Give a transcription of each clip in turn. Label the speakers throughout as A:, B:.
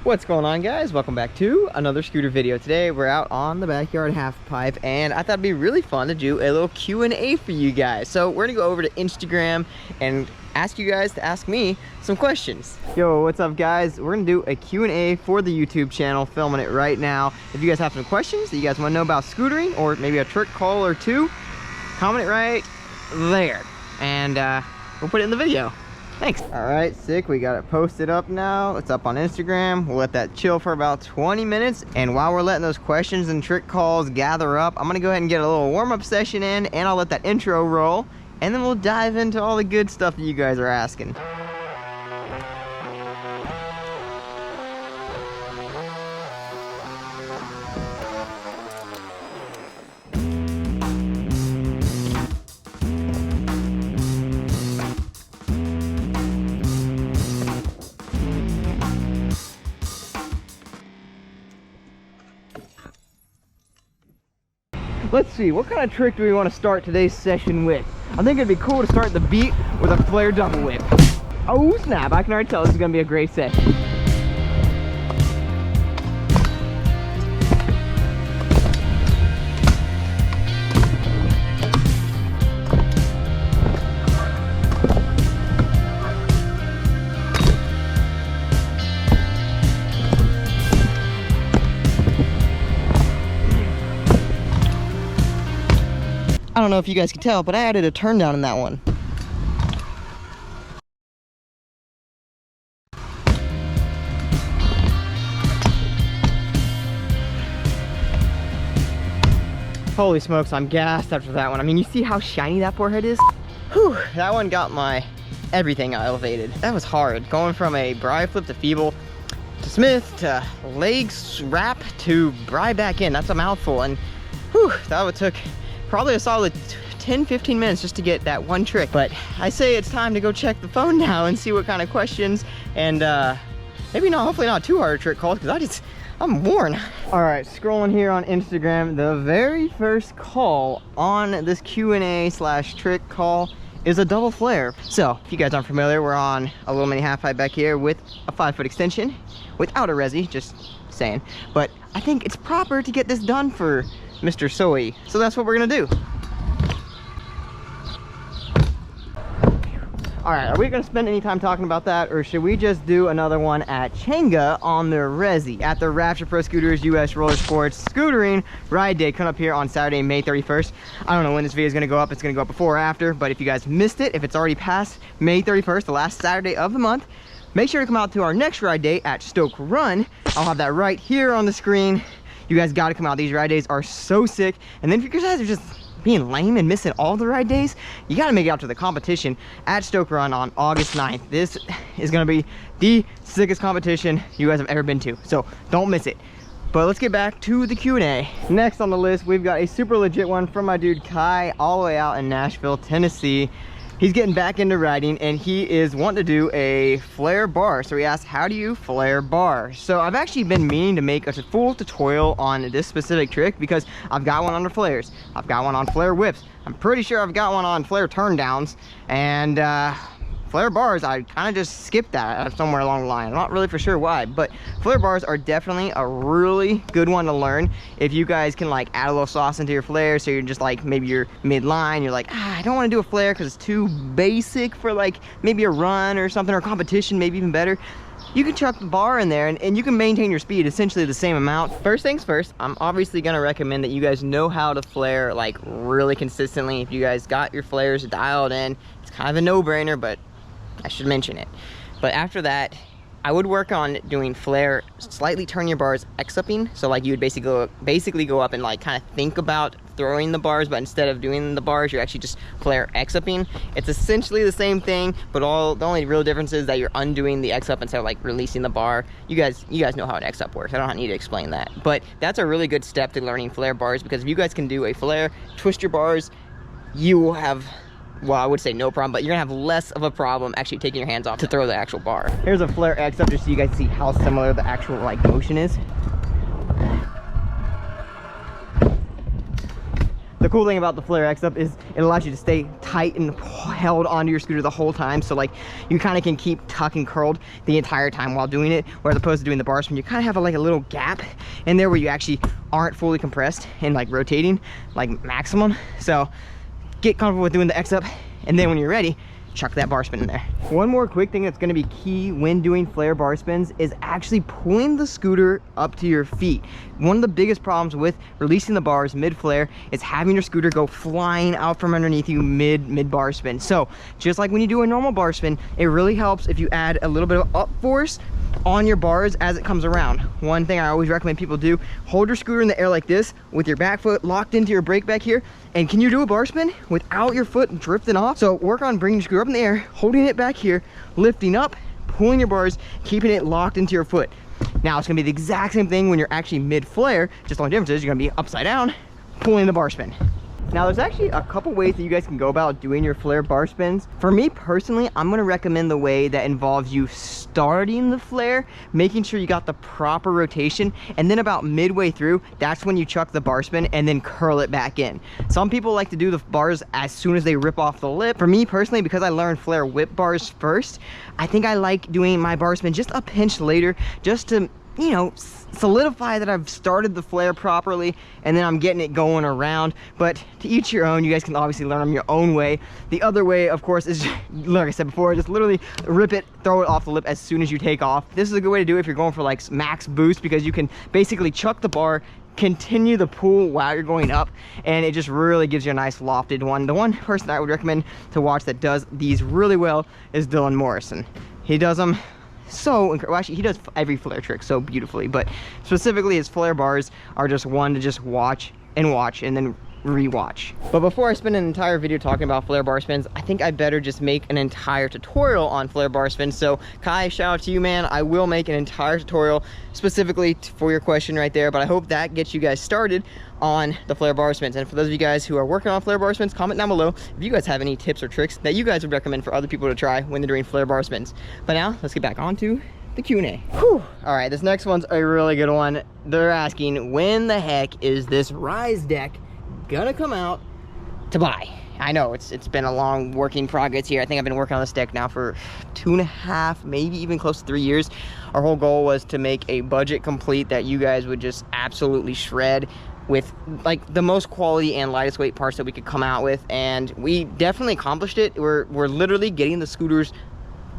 A: What's going on, guys? Welcome back to another scooter video. Today we're out on the backyard half pipe, and I thought it'd be really fun to do a little Q&A for you guys. So we're gonna go over to Instagram and ask you guys to ask me some questions. Yo, what's up, guys? We're gonna do a Q&A for the YouTube channel, filming it right now. If you guys have some questions that you guys want to know about scootering, or maybe a trick call or two, comment it right there, and we'll put it in the video. Thanks. All right, sick. We got it posted up now. It's up on Instagram. We'll let that chill for about 20 minutes. And while we're letting those questions and trick calls gather up, I'm gonna go ahead and get a little warm-up session in, and I'll let that intro roll, and then we'll dive into all the good stuff that you guys are asking. Let's see, what kind of trick do we want to start today's session with? I think it'd be cool to start the beat with a flare double whip. Oh snap, I can already tell this is going to be a great session. I don't know if you guys can tell, but I added a turn down in that one. Holy smokes, I'm gassed after that one. I mean, you see how shiny that forehead is? Whew, that one got my everything elevated. That was hard. Going from a bri flip to feeble to Smith to legs wrap to bri back in. That's a mouthful. And whew, that took probably a solid 10-15 minutes just to get that one trick. But I say it's time to go check the phone now and see what kind of questions, and maybe not, hopefully not too hard a trick calls, because I'm worn. All right, scrolling here on Instagram, the very first call on this Q&A / trick call is a double flare. So if you guys aren't familiar, we're on a little mini half pipe back here with a 5-foot extension without a resi, just saying. But I think it's proper to get this done for Mr. Soy, so that's what we're gonna do. All right, are we gonna spend any time talking about that, or should we just do another one at Chenga on the resi at the Rapture Pro Scooters US Roller Sports Scootering Ride Day coming up here on Saturday, May 31st. I don't know when this video is gonna go up. It's gonna go up before or after, but if you guys missed it, if it's already past May 31st, the last Saturday of the month, make sure to come out to our next ride day at Stoke Run. I'll have that right here on the screen. You guys got to come out. These ride days are so sick. And then if you guys are just being lame and missing all the ride days, you got to make it out to the competition at Stoke Run on August 9th. This is going to be the sickest competition you guys have ever been to, so don't miss it. But let's get back to the Q&A. Next on the list, we've got a super legit one from my dude Kai, all the way out in Nashville, Tennessee. He's getting back into riding, and he is wanting to do a flare bar. So he asked, how do you flare bar? So I've actually been meaning to make a full tutorial on this specific trick, because I've got one on the flares. I've got one on flare whips. I'm pretty sure I've got one on flare turn downs, and flare bars, I kind of just skipped that somewhere along the line. I'm not really for sure why, but flare bars are definitely a really good one to learn if you guys can like add a little sauce into your flare. So you're just like, maybe you're mid-line, you're like, I don't want to do a flare because it's too basic for like maybe a run or something, or competition, maybe even better. You can chuck the bar in there, and you can maintain your speed essentially the same amount. First things first, I'm obviously going to recommend that you guys know how to flare like really consistently. If you guys got your flares dialed in, it's kind of a no-brainer, but I should mention it. But after that, I would work on doing flare, slightly turn your bars X-upping. So like you would basically go up and like kind of think about throwing the bars, but instead of doing the bars, you're actually just flare X-upping. It's essentially the same thing, but the only real difference is that you're undoing the X-up instead of like releasing the bar. You guys know how an X-up works. I don't need to explain that. But that's a really good step to learning flare bars, because if you guys can do a flare, twist your bars, you will have, well, I would say no problem, but you're gonna have less of a problem actually taking your hands off to throw the actual bar. Here's a flare X up just so you guys see how similar the actual like motion is. The The cool thing about the Flare X Up is it allows you to stay tight and held onto your scooter the whole time. So like you kind of can keep tucked and curled the entire time while doing it, whereas opposed to doing the bar spin, you kind of have like a little gap in there where you actually aren't fully compressed and like rotating like maximum. So get comfortable with doing the X Up, and then when you're ready, chuck that bar spin in there. One more quick thing that's going to be key when doing flare bar spins is actually pulling the scooter up to your feet. One of the biggest problems with releasing the bars mid flare is having your scooter go flying out from underneath you mid bar spin. So just like when you do a normal bar spin, it really helps if you add a little bit of up force on your bars as it comes around. One thing I always recommend people do, hold your scooter in the air like this with your back foot locked into your brake back here. And can you do a bar spin without your foot drifting off? So work on bringing your scooter up in the air, holding it back here, lifting up, pulling your bars, keeping it locked into your foot. Now it's gonna be the exact same thing when you're actually mid flare, just the only difference is you're gonna be upside down, pulling the bar spin. Now there's actually a couple ways that you guys can go about doing your flare bar spins. For me personally, I'm gonna recommend the way that involves you starting the flare, making sure you got the proper rotation, and then about midway through, that's when you chuck the bar spin and then curl it back in. Some people like to do the bars as soon as they rip off the lip. For me personally, because I learned flare whip bars first, I think I like doing my bar spin just a pinch later, just to, you know, solidify that I've started the flare properly, and then I'm getting it going around. But to each your own, you guys can obviously learn them your own way. The other way, of course, is like I said before, just literally rip it, throw it off the lip as soon as you take off. This is a good way to do it if you're going for like max boost, because you can basically chuck the bar, continue the pull while you're going up, and it just really gives you a nice lofted one. The one person I would recommend to watch that does these really well is Dylan Morrison. He does them so well, actually he does every flare trick so beautifully, but specifically his flare bars are just one to just watch and then rewatch. But before I spend an entire video talking about flare bar spins, I think I better just make an entire tutorial on flare bar spins. So Kai, shout out to you, man. I will make an entire tutorial specifically for your question right there, but I hope that gets you guys started on the flare bar spins. And for those of you guys who are working on flare bar spins, comment down below if you guys have any tips or tricks that you guys would recommend for other people to try when they're doing flare bar spins. But now let's get back on to the Q&A. Whew. All right, this next one's a really good one. They're asking, when the heck is this Rise deck gonna come out to buy? I know it's been a long working progress here. I think I've been working on this deck now for 2.5, maybe even close to 3 years. Our whole goal was to make a budget complete that you guys would just absolutely shred with like the most quality and lightest weight parts that we could come out with, and we definitely accomplished it. We're literally getting the scooters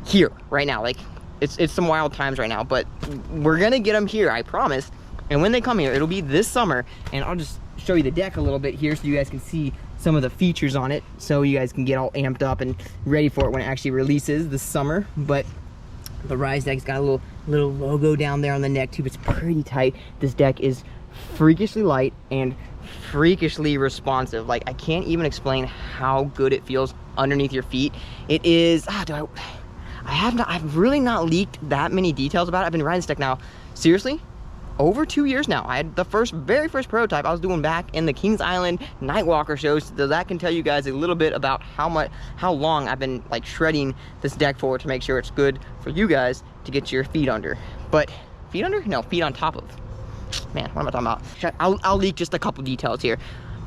A: here right now. Like it's some wild times right now, but we're gonna get them here, I promise. And when they come here, it'll be this summer, and I'll just show you the deck a little bit here so you guys can see some of the features on it, so you guys can get all amped up and ready for it when it actually releases this summer. But the Rise deck's got a little logo down there on the neck too. It's pretty tight. This deck is freakishly light and freakishly responsive. Like, I can't even explain how good it feels underneath your feet. It is I've really not leaked that many details about it. I've been riding this deck now, seriously, over 2 years now. I had the very first prototype I was doing back in the Kings Island Nightwalker shows, so that can tell you guys a little bit about how long I've been like shredding this deck for, to make sure it's good for you guys to get your feet under. But feet under? No, feet on top of. Man, what am I talking about? I'll leak just a couple details here.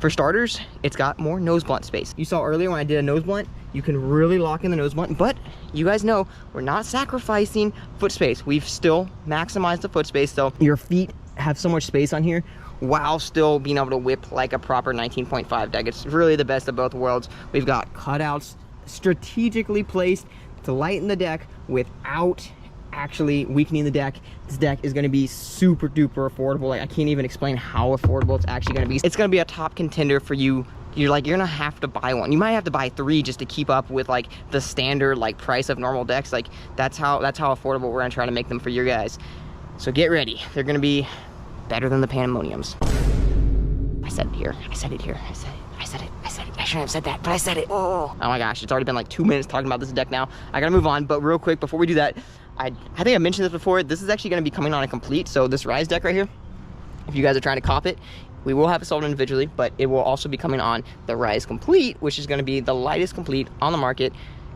A: For starters, it's got more nose blunt space. You saw earlier when I did a nose blunt, you can really lock in the nose blunt, but you guys know we're not sacrificing foot space. We've still maximized the foot space, so your feet have so much space on here while still being able to whip like a proper 19.5 deck. It's really the best of both worlds. We've got cutouts strategically placed to lighten the deck without actually weakening the deck. This deck is going to be super duper affordable. Like, I can't even explain how affordable it's actually going to be. It's going to be a top contender for you. You're gonna have to buy one. You might have to buy 3 just to keep up with like the standard like price of normal decks. Like, that's how affordable we're gonna try to make them for you guys. So get ready. They're gonna be better than the Pandemoniums. I said it here. I said it. I shouldn't have said that, but I said it. Oh my gosh, it's already been like 2 minutes talking about this deck now. I gotta move on, but real quick before we do that, I think I mentioned this before. This is actually gonna be coming on a complete. So this Rise deck right here, if you guys are trying to cop it, we will have it sold individually, but it will also be coming on the Rise Complete, which is going to be the lightest complete on the market,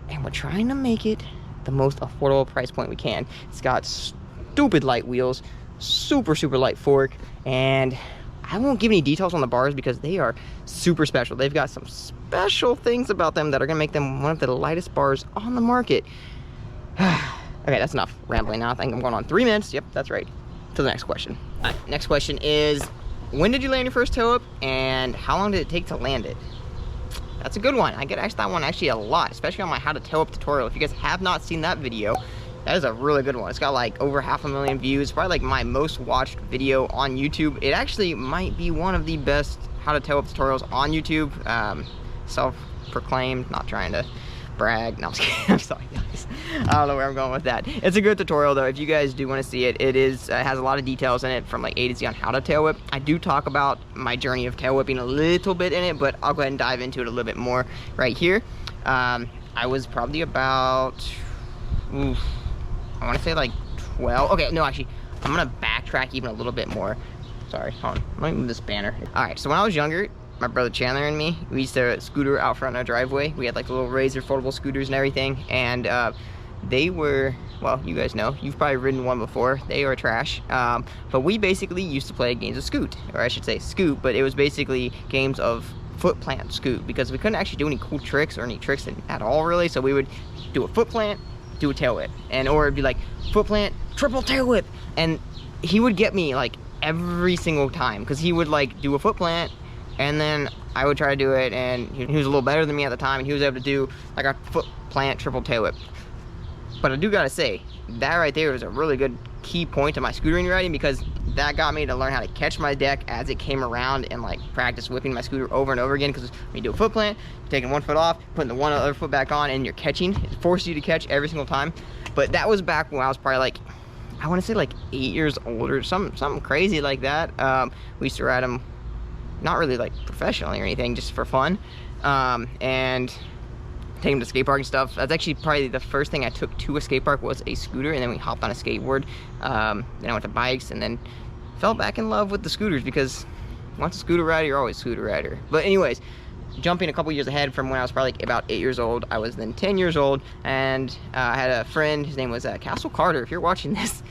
A: and we're trying to make it the most affordable price point we can. It's got stupid light wheels, super light fork, and I won't give any details on the bars because they are super special. They've got some special things about them that are gonna make them one of the lightest bars on the market. Okay, that's enough rambling now. I think I'm going on 3 minutes. Yep, that's right. To the next question. Next question is, when did you land your first toe up and how long did it take to land it? That's a good one. I get asked that one actually a lot, especially on my how to toe up tutorial. If you guys have not seen that video, that is a really good one. It's got like over 500,000 views, probably like my most watched video on YouTube. It actually might be one of the best how to toe up tutorials on YouTube. Self-proclaimed, not trying to brag. No, I'm just kidding. I'm sorry, guys. I don't know where I'm going with that. It's a good tutorial though. If you guys do want to see it, it has a lot of details in it from like A to Z on how to tail whip. I do talk about my journey of tail whipping a little bit in it, but I'll go ahead and dive into it a little bit more right here. I was probably about, I want to say like 12. Okay, no, actually, I'm going to backtrack even a little bit more. Sorry, hold on. Let me move this banner. All right, so when I was younger, my brother Chandler and me, we used to scooter out front in our driveway. We had like the little Razor foldable scooters and everything. And they were, well, you guys know, you've probably ridden one before. They are trash. But we basically used to play games of Scoot, or I should say Scoot, but it was basically games of foot plant Scoot because we couldn't actually do any cool tricks or any tricks at all really. So we would do a foot plant, do a tail whip, and or it'd be like foot plant, triple tail whip, and he would get me like every single time because he would like do a foot plant and then I would try to do it, and he was a little better than me at the time and he was able to do like a foot plant triple tail whip. But I do gotta say that right there was a really good key point to my scootering riding because that got me to learn how to catch my deck as it came around and like practice whipping my scooter over and over again. Because when you do a foot plant, you're taking one foot off, putting the one other foot back on, and you're catching. It forces you to catch every single time. But that was back when I was probably like, I want to say like 8 years old or something crazy like that. We used to ride them, not really like professionally or anything, just for fun, and take them to skate park and stuff. That's actually probably the first thing I took to a skate park was a scooter, and then we hopped on a skateboard. Then I went to bikes, and then fell back in love with the scooters because once a scooter rider, you're always a scooter rider. But anyways, jumping a couple years ahead from when I was probably like about 8 years old, I was then 10 years old, and I had a friend, his name was Castle Carter. If you're watching this,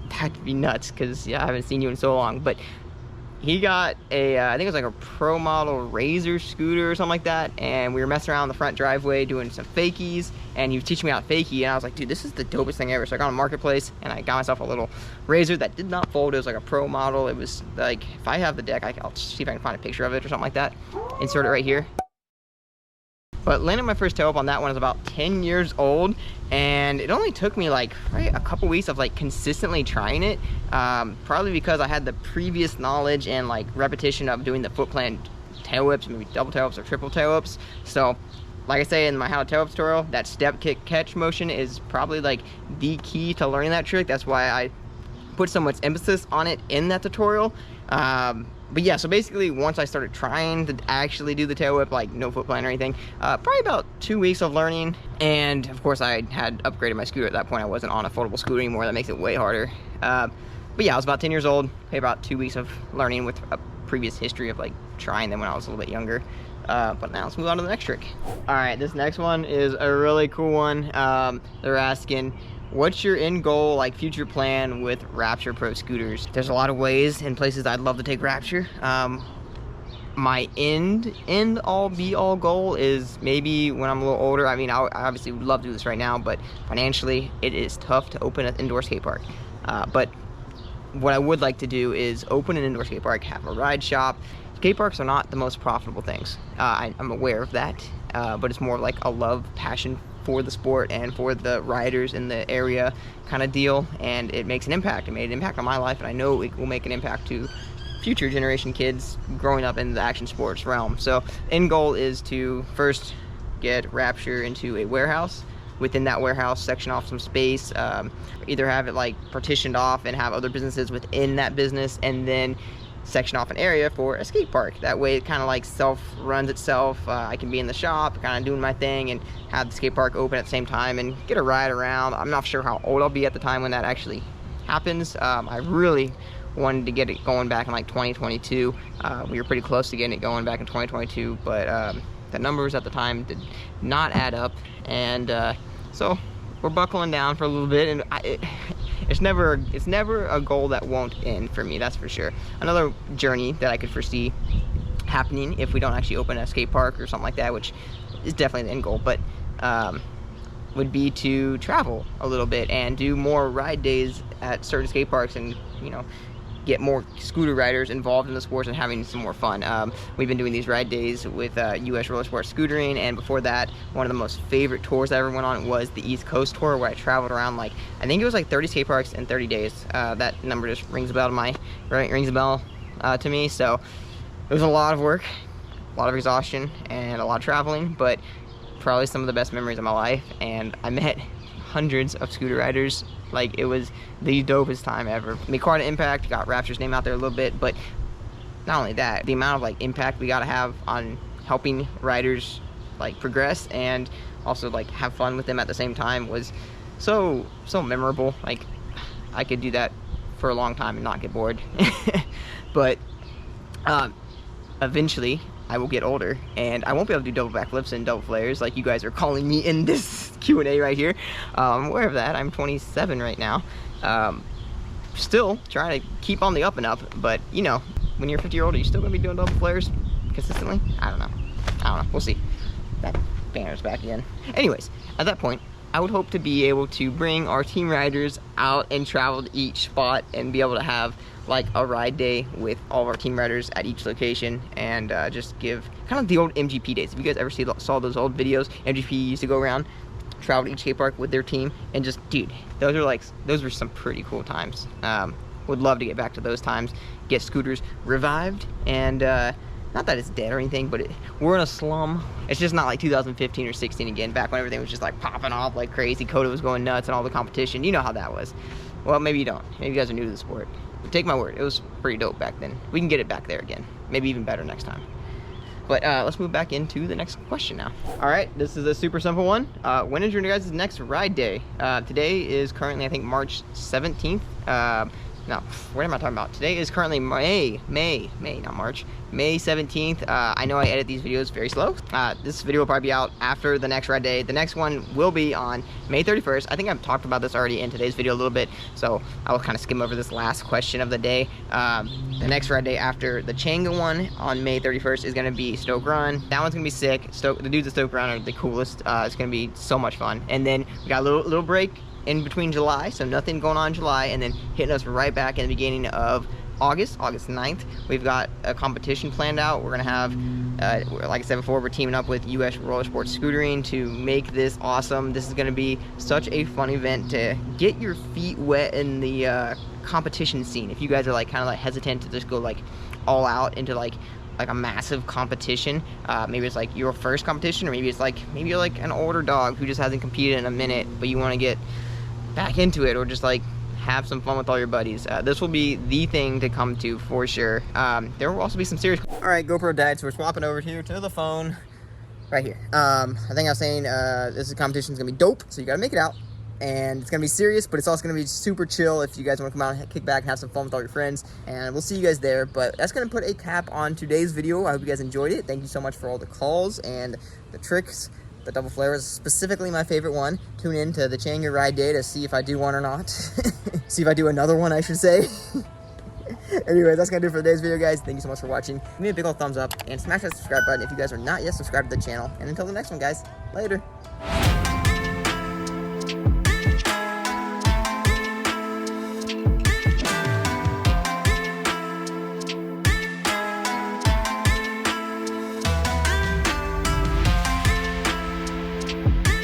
A: that'd be nuts because yeah, I haven't seen you in so long. But he got a, I think it was like a pro model Razor scooter or something like that, and we were messing around in the front driveway doing some fakies, and he was teaching me how to fakie, and I was like, dude, this is the dopest thing ever. So I got on Marketplace, and I got myself a little Razor that did not fold. It was like a pro model. It was like, if I have the deck, I'll see if I can find a picture of it or something like that. Insert it right here. But landing my first tail up on that one is about 10 years old, and it only took me like a couple weeks of like consistently trying it, probably because I had the previous knowledge and like repetition of doing the foot plant tail whips, maybe double tail whips or triple tail whips. So like I say in my how to tail whip tutorial, that step kick catch motion is probably like the key to learning that trick. That's why I put so much emphasis on it in that tutorial. But yeah, so basically once I started trying to actually do the tail whip, like no foot plant or anything, probably about 2 weeks of learning, and of course I had upgraded my scooter at that point. I wasn't on a foldable scooter anymore. That makes it way harder. But yeah, I was about 10 years old, about 2 weeks of learning with a previous history of like trying them when I was a little bit younger. But now let's move on to the next trick. All right, this next one is a really cool one. They're asking, what's your end goal, like future plan with Rapture Pro scooters? There's a lot of ways and places I'd love to take Rapture. My end all be all goal is maybe when I'm a little older. I mean, I obviously would love to do this right now, but financially it is tough to open an indoor skate park. But what I would like to do is open an indoor skate park, have a ride shop. Skate parks are not the most profitable things. I'm aware of that, but it's more like a love, passion for the sport and for the riders in the area kind of deal, and it makes an impact. It made an impact on my life, and I know it will make an impact to future generation kids growing up in the action sports realm. So end goal is to first get Rapture into a warehouse. Within that warehouse, section off some space, either have it like partitioned off and have other businesses within that business, and then section off an area for a skate park. That way it kind of like self-runs itself. I can be in the shop kind of doing my thing and have the skate park open at the same time and get a ride around. I'm not sure how old I'll be at the time when that actually happens. I really wanted to get it going back in like 2022. We were pretty close to getting it going back in 2022, but the numbers at the time did not add up, and so we're buckling down for a little bit, and it's never a goal that won't end for me, that's for sure. Another journey that I could foresee happening if we don't actually open a skate park or something like that, which is definitely the end goal, but would be to travel a little bit and do more ride days at certain skate parks, and you know, get more scooter riders involved in the sports and having some more fun. We've been doing these ride days with US Roller Sports Scootering, and before that, one of the most favorite tours I ever went on was the East Coast tour, where I traveled around, like, I think it was like 30 skate parks in 30 days. That number just rings a bell to me. So it was a lot of work, a lot of exhaustion, and a lot of traveling, but probably some of the best memories of my life. And I met hundreds of scooter riders. Like, it was the dopest time ever. Made quite an impact, got Rapture's name out there a little bit, but not only that, the amount of like impact we got to have on helping riders like progress and also like have fun with them at the same time was so memorable. Like, I could do that for a long time and not get bored. But eventually I will get older and I won't be able to do double backflips and double flares like you guys are calling me in this Q&A right here. I'm aware of that. I'm 27 right now. Still trying to keep on the up and up, but you know, when you're 50 years old, are you still gonna be doing double flares consistently? I don't know. We'll see. That banner's back again. Anyways, at that point, I would hope to be able to bring our team riders out and travel to each spot and be able to have like a ride day with all of our team riders at each location, and just give kind of the old MGP days. If you guys ever saw those old videos, MGP used to go around, travel to each skate park with their team, and just, dude, those were some pretty cool times. Would love to get back to those times, get scooters revived, and not that it's dead or anything, but we're in a slum. It's just not like 2015 or 16 again, back when everything was just like popping off like crazy. Coda was going nuts and all the competition. You know how that was. Well, maybe you don't. Maybe you guys are new to the sport. But take my word, it was pretty dope back then. We can get it back there again. Maybe even better next time. But let's move back into the next question now. All right, this is a super simple one. When is your guys' next ride day? Today is currently, I think, March 17th. No, what am I talking about? Today is currently May, not March. May 17th. I know I edit these videos very slow. This video will probably be out after the next ride day. The next one will be on May 31st. I think I've talked about this already in today's video a little bit, so I will kind of skim over this last question of the day. The next ride day after the Chenga one on May 31st is gonna be Stoke Run. That one's gonna be sick. The dudes at Stoke Run are the coolest. It's gonna be so much fun. And then we got a little break in between July, so nothing going on in July, and then hitting us right back in the beginning of August 9th. We've got a competition planned out. We're gonna have, like I said before, we're teaming up with US Roller Sports Scootering to make this awesome. This is gonna be such a fun event to get your feet wet in the competition scene. If you guys are like kind of like hesitant to just go like all out into like a massive competition, maybe it's like your first competition, or maybe it's like, maybe you're like an older dog who just hasn't competed in a minute, but you want to get back into it, or just like have some fun with all your buddies. This will be the thing to come to for sure. There will also be some serious. All right, GoPro died, so we're swapping over here to the phone right here. I think I was saying this competition is gonna be dope, so you gotta make it out, and it's gonna be serious, but it's also gonna be super chill if you guys want to come out and kick back and have some fun with all your friends, and we'll see you guys there. But that's gonna put a cap on today's video. I hope you guys enjoyed it. Thank you so much for all the calls and the tricks. The double flare was specifically my favorite one. Tune in to the Chenga ride day to see if I do one or not. See if I do another one, I should say. Anyway, that's gonna do it for today's video, guys. Thank you so much for watching. Give me a big old thumbs up and smash that subscribe button if you guys are not yet subscribed to the channel. And until the next one, guys, later.